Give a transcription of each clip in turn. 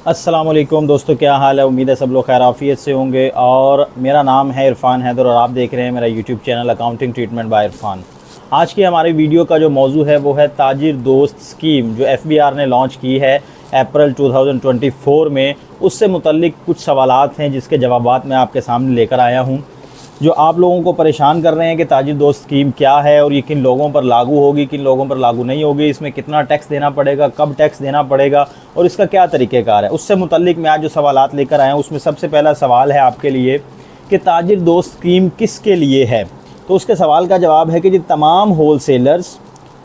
अस्सलाम वालेकुम दोस्तों, क्या हाल है। उम्मीद है सब लोग खैर आफियत से होंगे। और मेरा नाम है इरफान हैदर और आप देख रहे हैं मेरा YouTube channel accounting treatment bye Irfan. आज की हमारी वीडियो का जो मौजू है वो है ताजिर दोस्त स्कीम जो एफबीआर ने लॉन्च की है अप्रैल 2024 में। उससे मुतल्लिक कुछ सवालात हैं जिसके जवाबात मैं आपके सामने लेकर आया हूँ, जो आप लोगों को परेशान कर रहे हैं कि ताजिर दोस्त स्कीम क्या है और ये किन लोगों पर लागू होगी, किन लोगों पर लागू नहीं होगी, इसमें कितना टैक्स देना पड़ेगा, कब टैक्स देना पड़ेगा और इसका क्या तरीक़ेकार है। उससे मुतल्लिक मैं आज जो सवालात लेकर आया हूँ उसमें सबसे पहला सवाल है आपके लिए कि ताजिर दोस्त स्कीम किसके लिए है। तो उसके सवाल का जवाब है कि जी तमाम होल सेलर्स,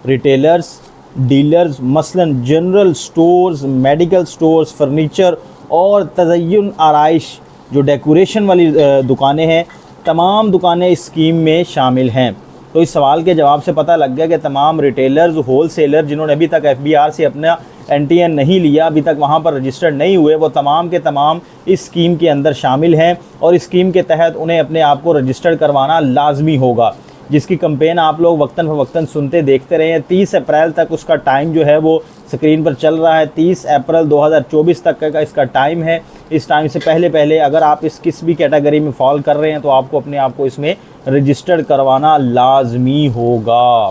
रिटेलर्स, डीलर्स, मसलन general stores, medical stores, furniture और तज़य्युन आराइश जो डेकोरेशन वाली दुकानें हैं, तमाम दुकानें इस स्कीम में शामिल हैं। तो इस सवाल के जवाब से पता लग गया कि तमाम रिटेलर्स, होल सेलर जिन्होंने अभी तक एफबीआर से अपना एनटीएन नहीं लिया, अभी तक वहाँ पर रजिस्टर्ड नहीं हुए, वो तमाम के तमाम इस स्कीम के अंदर शामिल हैं और इस स्कीम के तहत उन्हें अपने आप को रजिस्टर्ड करवाना लाजमी होगा, जिसकी कैंपेन आप लोग वक्तन फ़वक्तन सुनते देखते रहे हैं। 30 अप्रैल तक उसका टाइम जो है वो स्क्रीन पर चल रहा है। 30 अप्रैल 2024 तक का इसका टाइम है। इस टाइम से पहले अगर आप इस किस भी कैटेगरी में फॉल कर रहे हैं तो आपको अपने आप को इसमें रजिस्टर्ड करवाना लाजमी होगा।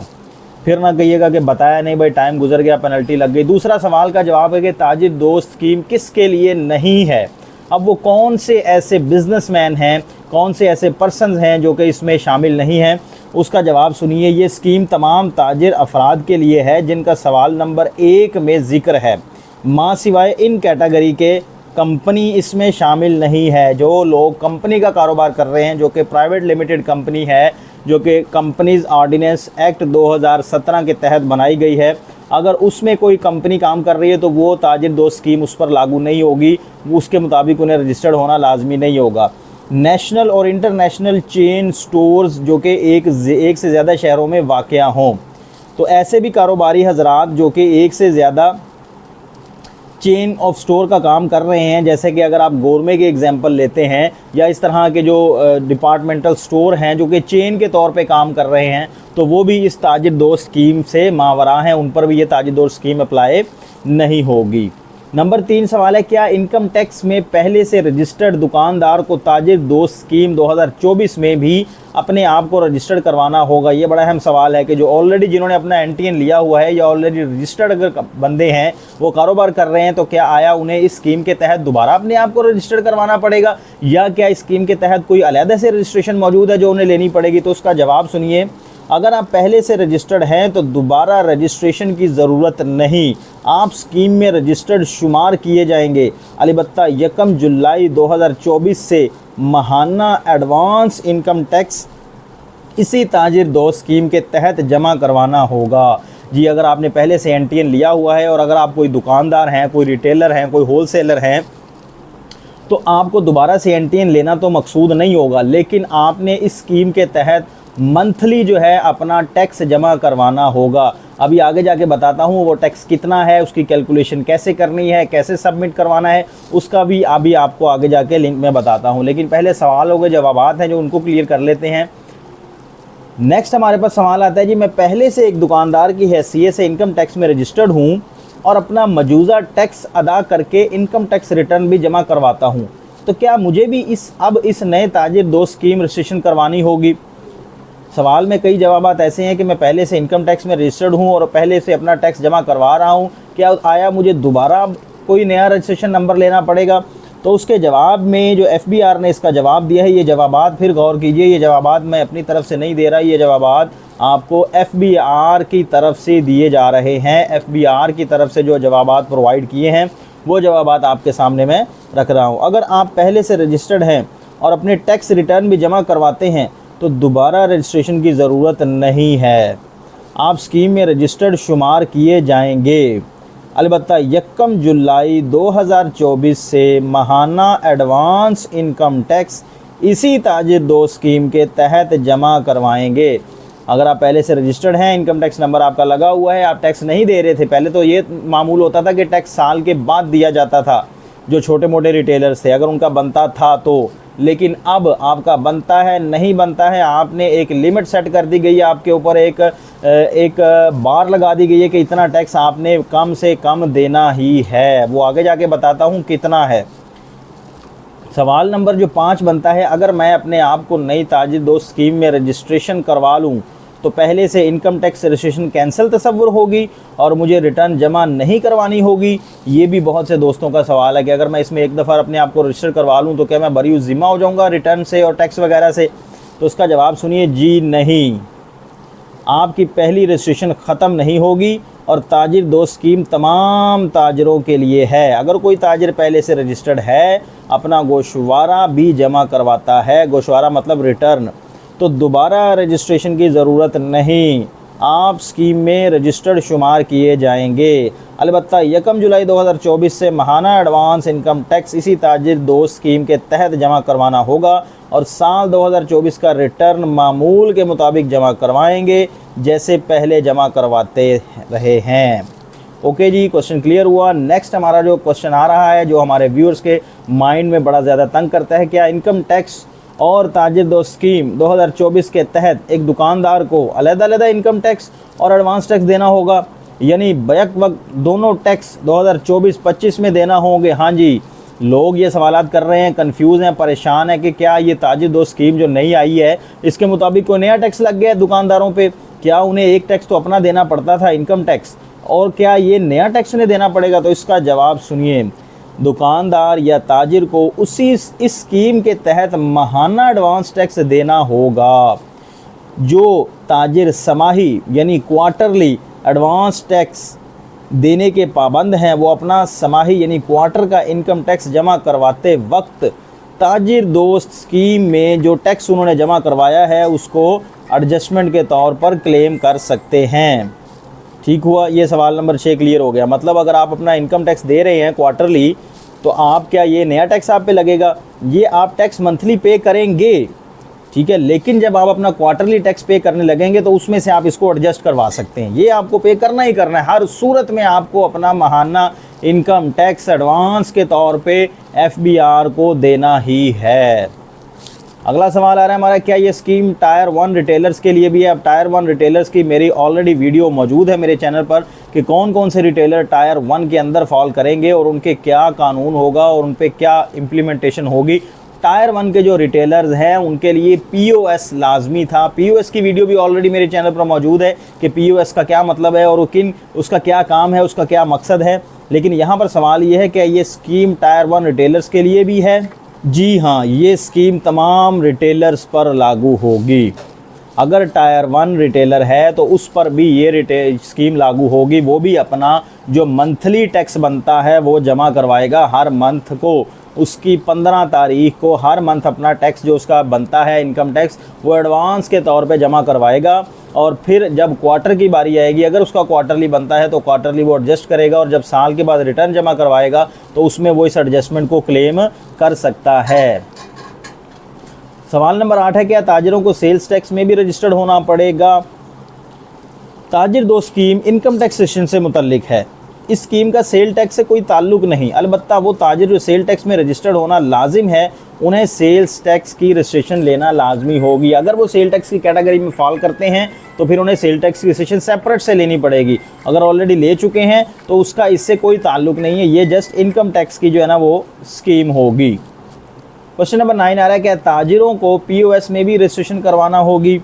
फिर ना कहिएगा कि बताया नहीं भाई, टाइम गुजर गया, पेनल्टी लग गई। दूसरा सवाल का जवाब है कि ताजिर दोस्त स्कीम किसके लिए नहीं है। अब वो कौन से ऐसे बिजनेसमैन हैं, कौन से ऐसे पर्सन्स हैं जो कि इसमें शामिल नहीं हैं, उसका जवाब सुनिए। ये स्कीम तमाम ताजिर अफराद के लिए है जिनका सवाल नंबर 1 में ज़िक्र है। माँ सिवाय इन कैटेगरी के कंपनी इसमें शामिल नहीं है। जो लोग कंपनी का कारोबार कर रहे हैं, जो कि प्राइवेट लिमिटेड कंपनी है, जो कि कंपनीज़ ऑर्डिनेंस एक्ट 2017 के तहत बनाई गई है, अगर उसमें कोई कंपनी काम कर रही है तो वो ताजिर दोस्त स्कीम उस पर लागू नहीं होगी। उसके मुताबिक उन्हें रजिस्टर्ड होना लाजमी नहीं होगा। नेशनल और इंटरनेशनल चेन स्टोर्स जो कि एक से ज़्यादा शहरों में वाक़या हों, तो ऐसे भी कारोबारी हजरात जो कि एक से ज़्यादा चेन ऑफ स्टोर का काम कर रहे हैं, जैसे कि अगर आप गोरमे के एग्जांपल लेते हैं या इस तरह के जो डिपार्टमेंटल स्टोर हैं जो कि चेन के तौर पे काम कर रहे हैं, तो वो भी इस ताजिर दोस्त स्कीम से मावरा हैं, उन पर भी ये ताजिर दोस्त स्कीम अप्लाई नहीं होगी। नंबर 3 सवाल है, क्या इनकम टैक्स में पहले से रजिस्टर्ड दुकानदार को ताजिर दोस्त स्कीम 2024 में भी अपने आप को रजिस्टर्ड करवाना होगा। ये बड़ा अहम सवाल है कि जो ऑलरेडी जिन्होंने अपना एनटीएन लिया हुआ है या ऑलरेडी रजिस्टर्ड अगर बंदे हैं, वो कारोबार कर रहे हैं, तो क्या आया उन्हें इस स्कीम के तहत दोबारा अपने आप को रजिस्टर्ड करवाना पड़ेगा या क्या इस स्कीम के तहत कोई अलग से रजिस्ट्रेशन मौजूद है जो उन्हें लेनी पड़ेगी। तो उसका जवाब सुनिए। अगर आप पहले से रजिस्टर्ड हैं तो दोबारा रजिस्ट्रेशन की ज़रूरत नहीं, आप स्कीम में रजिस्टर्ड शुमार किए जाएंगे। अलबत्ता 1 जुलाई 2024 से माहाना एडवांस इनकम टैक्स इसी ताजिर दोस्त स्कीम के तहत जमा करवाना होगा। जी, अगर आपने पहले से एनटीएन लिया हुआ है और अगर आप कोई दुकानदार हैं, कोई रिटेलर हैं, कोई होल सेलर हैं, तो आपको दोबारा से एनटीएन लेना तो मकसूद नहीं होगा, लेकिन आपने इस स्कीम के तहत मंथली जो है अपना टैक्स जमा करवाना होगा। अभी आगे जाके बताता हूँ वो टैक्स कितना है, उसकी कैलकुलेशन कैसे करनी है, कैसे सबमिट करवाना है, उसका भी अभी आपको आगे जाके लिंक में बताता हूँ। लेकिन पहले सवालों के जवाबात हैं जो उनको क्लियर कर लेते हैं। नेक्स्ट हमारे पास सवाल आता है, जी मैं पहले से एक दुकानदार की हैसियत से इनकम टैक्स में रजिस्टर्ड हूँ और अपना मौजूदा टैक्स अदा करके इनकम टैक्स रिटर्न भी जमा करवाता हूँ, तो क्या मुझे भी इस नए ताजिर दोस्त स्कीम रजिस्ट्रेशन करवानी होगी। सवाल में कई जवाबात ऐसे हैं कि मैं पहले से इनकम टैक्स में रजिस्टर्ड हूं और पहले से अपना टैक्स जमा करवा रहा हूं, क्या आया मुझे दोबारा कोई नया रजिस्ट्रेशन नंबर लेना पड़ेगा। तो उसके जवाब में जो एफबीआर ने इसका जवाब दिया है, ये जवाबात फिर गौर कीजिए, ये जवाबात मैं अपनी तरफ से नहीं दे रहा, ये जवाबात आपको एफबीआर की तरफ से दिए जा रहे हैं। एफबीआर की तरफ से जो जवाबात प्रोवाइड किए हैं वो जवाबात आपके सामने मैं रख रहा हूँ। अगर आप पहले से रजिस्टर्ड हैं और अपने टैक्स रिटर्न भी जमा करवाते हैं तो दोबारा रजिस्ट्रेशन की ज़रूरत नहीं है, आप स्कीम में रजिस्टर्ड शुमार किए जाएंगे। अलबत्ता 1 जुलाई 2024 से माहाना एडवांस इनकम टैक्स इसी ताजिर दोस्त स्कीम के तहत जमा करवाएंगे। अगर आप पहले से रजिस्टर्ड हैं, इनकम टैक्स नंबर आपका लगा हुआ है, आप टैक्स नहीं दे रहे थे, पहले तो ये मामूल होता था कि टैक्स साल के बाद दिया जाता था, जो छोटे मोटे रिटेलर्स थे अगर उनका बनता था तो, लेकिन अब आपका बनता है नहीं बनता है, आपने एक लिमिट सेट कर दी गई है, आपके ऊपर एक बार लगा दी गई है कि इतना टैक्स आपने कम से कम देना ही है। वो आगे जाके बताता हूँ कितना है। सवाल नंबर जो 5 बनता है, अगर मैं अपने आप को नई ताजिर दोस्त स्कीम में रजिस्ट्रेशन करवा लूँ तो पहले से इनकम टैक्स रजिस्ट्रेशन कैंसिल तस्वुर होगी और मुझे रिटर्न जमा नहीं करवानी होगी। ये भी बहुत से दोस्तों का सवाल है कि अगर मैं इसमें एक दफ़ा अपने आप को रजिस्टर करवा लूँ तो क्या मैं बरी ज़िम्मा हो जाऊँगा रिटर्न से और टैक्स वगैरह से। तो उसका जवाब सुनिए, जी नहीं, आपकी पहली रजिस्ट्रेशन ख़त्म नहीं होगी और ताजिर दोस्त स्कीम तमाम ताजरों के लिए है। अगर कोई ताजिर पहले से रजिस्टर्ड है, अपना गोशवारा भी जमा करवाता है, गोशवारा मतलब रिटर्न, तो दोबारा रजिस्ट्रेशन की ज़रूरत नहीं, आप स्कीम में रजिस्टर्ड शुमार किए जाएंगे। अलबत्ता 1 जुलाई 2024 से माहाना एडवांस इनकम टैक्स इसी ताजिर दोस्त स्कीम के तहत जमा करवाना होगा और साल 2024 का रिटर्न मामूल के मुताबिक जमा करवाएंगे जैसे पहले जमा करवाते रहे हैं। ओके जी, क्वेश्चन क्लियर हुआ। नेक्स्ट हमारा जो क्वेश्चन आ रहा है, जो हमारे व्यूअर्स के माइंड में बड़ा ज़्यादा तंग करता है, क्या इनकम टैक्स और ताजिर दोस्त स्कीम 2024 के तहत एक दुकानदार को अलग-अलग इनकम टैक्स और एडवांस टैक्स देना होगा, यानी बैक वक्त दोनों टैक्स 2024-25 में देना होंगे? हाँ जी, लोग ये सवालात कर रहे हैं, कंफ्यूज हैं, परेशान हैं कि क्या ये ताजिर दोस्त स्कीम जो नई आई है इसके मुताबिक कोई नया टैक्स लग गया है दुकानदारों पे? क्या उन्हें एक टैक्स तो अपना देना पड़ता था, इनकम टैक्स, और क्या ये नया टैक्स उन्हें देना पड़ेगा? तो इसका जवाब सुनिए, दुकानदार या ताजिर को इस स्कीम के तहत माहाना एडवांस टैक्स देना होगा। जो ताजिर समाही यानी क्वार्टरली एडवांस टैक्स देने के पाबंद हैं, वो अपना समाही यानी क्वार्टर का इनकम टैक्स जमा करवाते वक्त ताजिर दोस्त स्कीम में जो टैक्स उन्होंने जमा करवाया है उसको एडजस्टमेंट के तौर पर क्लेम कर सकते हैं। ठीक हुआ, ये सवाल नंबर 6 क्लियर हो गया। मतलब अगर आप अपना इनकम टैक्स दे रहे हैं क्वार्टरली, तो आप क्या ये नया टैक्स आप पे लगेगा? ये आप टैक्स मंथली पे करेंगे, ठीक है, लेकिन जब आप अपना क्वार्टरली टैक्स पे करने लगेंगे तो उसमें से आप इसको एडजस्ट करवा सकते हैं। ये आपको पे करना ही करना है, हर सूरत में आपको अपना माहाना इनकम टैक्स एडवांस के तौर पे FBR को देना ही है। अगला सवाल आ रहा है हमारा, क्या ये स्कीम टायर 1 रिटेलर्स के लिए भी है? अब टायर 1 रिटेलर्स की मेरी ऑलरेडी वीडियो मौजूद है मेरे चैनल पर कि कौन कौन से रिटेलर टायर 1 के अंदर फॉल करेंगे और उनके क्या कानून होगा और उन पे क्या इम्प्लीमेंटेशन होगी। टायर 1 के जो रिटेलर्स हैं उनके लिए POS लाजमी था। POS की वीडियो भी ऑलरेडी मेरे चैनल पर मौजूद है कि POS का क्या मतलब है और उसका क्या काम है, उसका क्या मकसद है। लेकिन यहाँ पर सवाल ये है कि ये स्कीम टायर 1 रिटेलर्स के लिए भी है? जी हाँ, ये स्कीम तमाम रिटेलर्स पर लागू होगी। अगर टायर 1 रिटेलर है तो उस पर भी ये स्कीम लागू होगी। वो भी अपना जो मंथली टैक्स बनता है वो जमा करवाएगा हर मंथ को। उसकी 15 तारीख को हर मंथ अपना टैक्स जो उसका बनता है इनकम टैक्स वो एडवांस के तौर पे जमा करवाएगा और फिर जब क्वार्टर की बारी आएगी, अगर उसका क्वार्टरली बनता है तो क्वार्टरली वो एडजस्ट करेगा और जब साल के बाद रिटर्न जमा करवाएगा तो उसमें वो इस एडजस्टमेंट को क्लेम कर सकता है। सवाल नंबर 8 है, क्या ताजिरों को सेल्स टैक्स में भी रजिस्टर्ड होना पड़ेगा? ताजिर दोस्त स्कीम इनकम टैक्स सेशन से मुतल्लिक है। इस स्कीम का सेल टैक्स से कोई ताल्लुक नहीं, अलबत्ता वो ताजिर जो सेल टैक्स में रजिस्टर्ड होना लाजिम है उन्हें सेल्स टैक्स की रजिस्ट्रेशन लेना लाजमी होगी। अगर वो सेल टैक्स की कैटेगरी में फॉल करते हैं तो फिर उन्हें सेल टैक्स की रजिस्ट्रेशन सेपरेट से लेनी पड़ेगी। अगर ऑलरेडी ले चुके हैं तो उसका इससे कोई ताल्लुक नहीं है, ये जस्ट इनकम टैक्स की जो है ना वो स्कीम होगी। क्वेश्चन नंबर 9 आ रहा है, क्या ताजिरों को POS में भी रजिस्ट्रेशन करवाना होगी?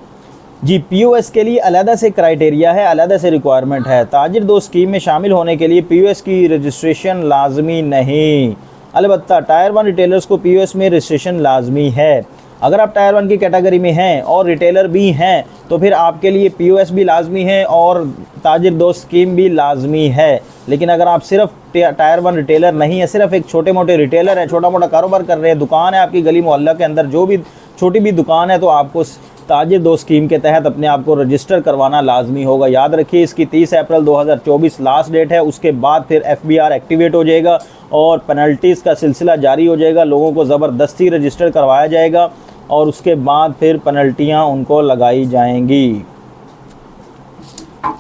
जी, POS के लिए अलग से क्राइटेरिया है, अलग से रिक्वायरमेंट है। ताजिर दोस्त स्कीम में शामिल होने के लिए POS की रजिस्ट्रेशन लाजमी नहीं, अलबत्ता टायर 1 रिटेलर्स को POS में रजिस्ट्रेशन लाजमी है। अगर आप टायर 1 की कैटेगरी में हैं और रिटेलर भी हैं तो फिर आपके लिए POS भी लाजमी है और ताजिर दोस्त स्कीम भी लाजमी है। लेकिन अगर आप सिर्फ टायर 1 रिटेलर नहीं है, सिर्फ एक छोटे मोटे रिटेलर है, छोटा मोटा कारोबार कर रहे हैं, दुकान है आपकी गली मोहल्ला के अंदर, जो भी छोटी भी दुकान है, तो आपको ताजिर दोस्त स्कीम के तहत अपने आप को रजिस्टर करवाना लाजमी होगा। याद रखिए इसकी 30 अप्रैल 2024 लास्ट डेट है। उसके बाद फिर FBR एक्टिवेट हो जाएगा और पेनल्टीज़ का सिलसिला जारी हो जाएगा। लोगों को ज़बरदस्ती रजिस्टर करवाया जाएगा और उसके बाद फिर पेनल्टियाँ उनको लगाई जाएंगी।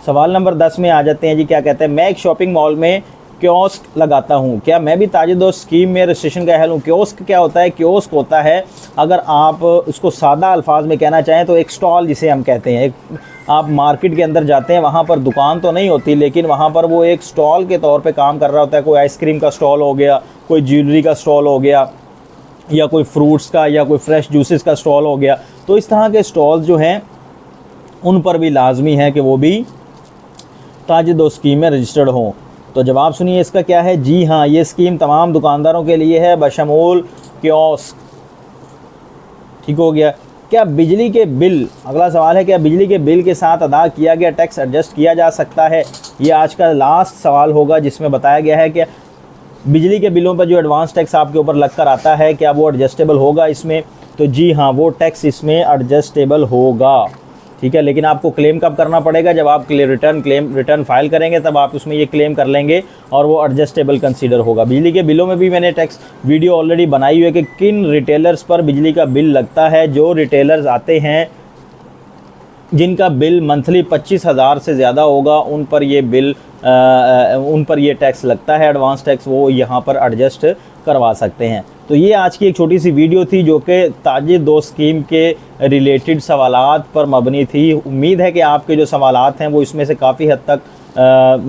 सवाल नंबर 10 में आ जाते हैं जी। क्या कहते हैं, मैं एक शॉपिंग मॉल में कियोस्क लगाता हूँ, क्या मैं भी ताजिर दोस्त स्कीम में रजिस्ट्रेशन का अहल हूँ? कियोस्क क्या होता है? कियोस्क होता है, अगर आप उसको सादा अल्फाज में कहना चाहें तो एक स्टॉल जिसे हम कहते हैं। एक आप मार्केट के अंदर जाते हैं, वहाँ पर दुकान तो नहीं होती, लेकिन वहाँ पर वो एक स्टॉल के तौर पे काम कर रहा होता है। कोई आइसक्रीम का स्टॉल हो गया, कोई ज्वेलरी का स्टॉल हो गया, या कोई फ्रूट्स का या कोई फ्रेश जूसेस का स्टॉल हो गया। तो इस तरह के स्टॉल्स जो हैं उन पर भी लाजमी है कि वो भी ताजिर दोस्त स्कीम में रजिस्टर्ड हों। तो जवाब सुनिए इसका क्या है। जी हाँ, ये स्कीम तमाम दुकानदारों के लिए है बशमूल कियोस्क। ठीक हो गया। क्या बिजली के बिल, अगला सवाल है, क्या बिजली के बिल के साथ अदा किया गया टैक्स एडजस्ट किया जा सकता है? ये आज का लास्ट सवाल होगा जिसमें बताया गया है कि बिजली के बिलों पर जो एडवांस टैक्स आपके ऊपर लग कर आता है, क्या वो एडजस्टेबल होगा इसमें? तो जी हाँ, वो टैक्स इसमें एडजस्टेबल होगा। ठीक है, लेकिन आपको क्लेम कब करना पड़ेगा? जब आप रिटर्न फाइल करेंगे तब आप उसमें ये क्लेम कर लेंगे और वो एडजस्टेबल कंसीडर होगा। बिजली के बिलों में भी मैंने टैक्स वीडियो ऑलरेडी बनाई हुई है कि किन रिटेलर्स पर बिजली का बिल लगता है। जो रिटेलर्स आते हैं जिनका बिल मंथली 25,000 से ज़्यादा होगा, उन पर ये टैक्स लगता है, एडवांस टैक्स, वो यहाँ पर एडजस्ट करवा सकते हैं। तो ये आज की एक छोटी सी वीडियो थी जो कि ताजिर दोस्त स्कीम के रिलेटेड सवालात पर मबनी थी। उम्मीद है कि आपके जो सवालात हैं वो इसमें से काफ़ी हद तक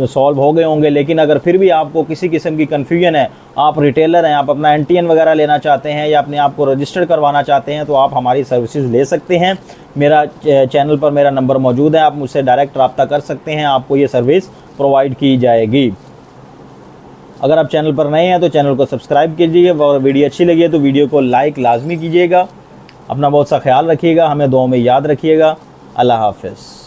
सॉल्व हो गए होंगे। लेकिन अगर फिर भी आपको किसी किस्म की कन्फ्यूजन है, आप रिटेलर हैं, आप अपना NTN वगैरह लेना चाहते हैं या अपने आप को रजिस्टर करवाना चाहते हैं, तो आप हमारी सर्विसेज ले सकते हैं। मेरा चैनल पर मेरा नंबर मौजूद है, आप मुझसे डायरेक्ट रब्ता कर सकते हैं, आपको ये सर्विस प्रोवाइड की जाएगी। अगर आप चैनल पर नए हैं तो चैनल को सब्सक्राइब कीजिए, और वीडियो अच्छी लगी है तो वीडियो को लाइक लाजमी कीजिएगा। अपना बहुत सा ख्याल रखिएगा, हमें दुआ में याद रखिएगा। अल्लाह हाफ़िज़।